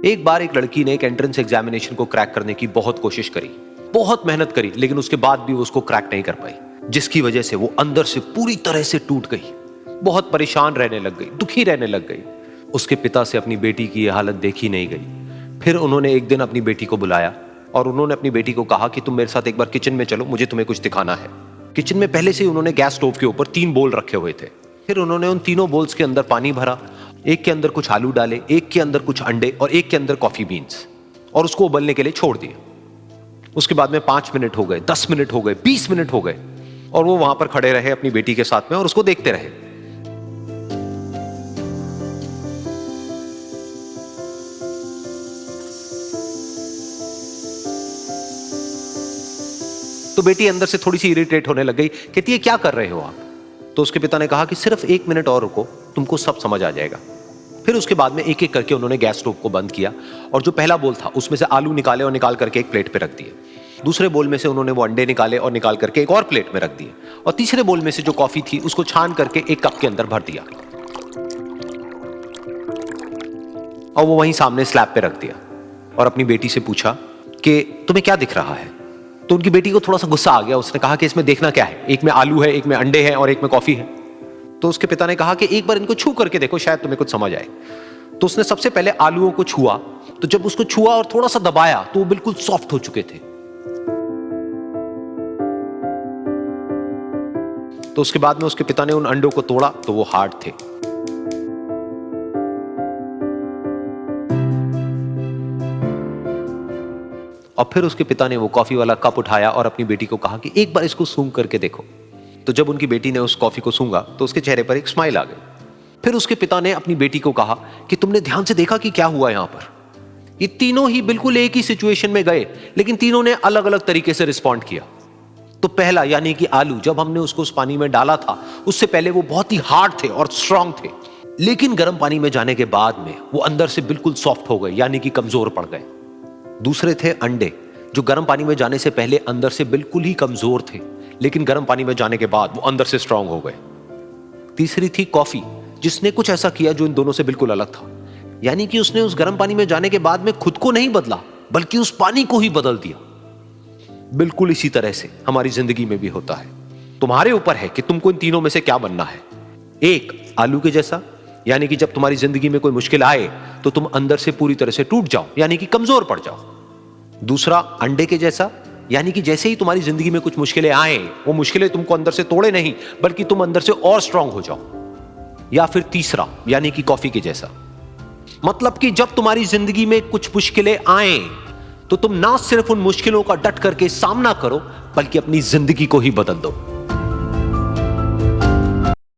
एक बार एक लड़की ने एक एंट्रेंस एग्जामिनेशन को क्रैक करने की बहुत कोशिश करी, बहुत मेहनत करी, लेकिन उसके बाद भी वो उसको क्रैक नहीं कर पाई, जिसकी वजह से वो अंदर से पूरी तरह से टूट गई, बहुत परेशान रहने लग गई, दुखी रहने लग गई। उसके पिता से अपनी बेटी की यह हालत देखी नहीं गई। फिर उन्होंने एक दिन अपनी बेटी को बुलाया और उन्होंने अपनी बेटी को कहा कि तुम मेरे साथ एक बार किचन में चलो, मुझे तुम्हें कुछ दिखाना है। किचन में पहले से ही उन्होंने गैस स्टोव के ऊपर 3 बोल रखे हुए थे। फिर उन्होंने उन तीनों बोल्स के अंदर पानी भरा, एक के अंदर कुछ आलू डाले, एक के अंदर कुछ अंडे और एक के अंदर कॉफी बीन्स, और उसको उबलने के लिए छोड़ दिए। उसके बाद में 5 मिनट हो गए, 10 मिनट हो गए, 20 मिनट हो गए, और वो वहां पर खड़े रहे अपनी बेटी के साथ में और उसको देखते रहे। तो बेटी अंदर से थोड़ी सी इरिटेट होने लग गई, कहती है क्या कर रहे हो आप? तो उसके पिता ने कहा कि सिर्फ 1 मिनट और रुको, तुमको सब समझ आ जाएगा। फिर उसके बाद में एक एक करके उन्होंने गैस स्टोव को बंद किया और जो पहला बोल था उसमें से आलू निकाले और निकाल करके एक प्लेट पे रख दिए। दूसरे बोल में से उन्होंने वो अंडे निकाले और निकाल करके एक और प्लेट में रख दिए, और तीसरे बोल में से जो कॉफी थी उसको छान करके एक कप के अंदर भर दिया और वो वहीं सामने स्लैब पे रख दिया और अपनी बेटी से पूछा कि तुम्हें क्या दिख रहा है? तो उनकी बेटी को थोड़ा सा गुस्सा आ गया। उसने कहा कि इसमें देखना क्या है, एक में आलू है, एक में अंडे हैं और एक में कॉफी है। तो उसके पिता ने कहा कि एक बार इनको छू करके देखो, शायद तुम्हें कुछ समझ आए। तो उसने सबसे पहले आलूओं को छुआ, तो जब उसको छुआ और थोड़ा सा दबाया तो वो बिल्कुल सॉफ्ट हो चुके थे। तो उसके बाद में उसके पिता ने उन अंडों को तोड़ा तो वो हार्ड थे। और फिर उसके पिता ने वो कॉफी वाला कप उठाया और अपनी बेटी को कहा कि एक बार इसको सूंघ करके देखो। तो जब उनकी बेटी ने उस कॉफी को सूंघा तो उसके चेहरे पर एक स्माइल आ गई। फिर उसके पिता ने अपनी बेटी को कहा कि तुमने ध्यान से देखा कि क्या हुआ यहां पर? ये तीनों ही बिल्कुल एक ही सिचुएशन में गए, लेकिन तीनों ने अलग अलग तरीके से रिस्पॉन्ड किया। तो पहला यानी कि आलू, जब हमने उसको उस पानी में डाला था उससे पहले वो बहुत ही हार्ड थे और स्ट्रांग थे, लेकिन गर्म पानी में जाने के बाद में वो अंदर से बिल्कुल सॉफ्ट हो गए, यानी कि कमजोर पड़ गए। दूसरे थे अंडे, जो गर्म पानी में जाने से पहले अंदर से बिल्कुल ही कमजोर थे, लेकिन गर्म पानी में जाने के बाद वो अंदर से स्ट्रांग हो गए। तीसरी थी कॉफी, जिसने कुछ ऐसा किया जो इन दोनों से बिल्कुल अलग था, यानी कि उसने उस गर्म पानी में जाने के बाद में खुद को नहीं बदला, बल्कि उस पानी को ही बदल दिया। बिल्कुल इसी तरह से हमारी जिंदगी में भी होता है। तुम्हारे ऊपर है कि तुमको इन तीनों में से क्या बनना है। एक, आलू के जैसा, यानी कि जब तुम्हारी जिंदगी में कोई मुश्किल आए तो तुम अंदर से पूरी तरह से टूट जाओ, यानी कि कमजोर पड़ जाओ। दूसरा, अंडे के जैसा, यानी कि जैसे ही तुम्हारी जिंदगी में कुछ मुश्किलें आए, वो मुश्किलें तुमको अंदर से तोड़े नहीं, बल्कि तुम अंदर से और स्ट्रांग हो जाओ। या फिर तीसरा, यानी कि कॉफी के जैसा, मतलब कि जब तुम्हारी जिंदगी में कुछ मुश्किलें आए तो तुम ना सिर्फ उन मुश्किलों का डट करके सामना करो, बल्कि अपनी जिंदगी को ही बदल दो।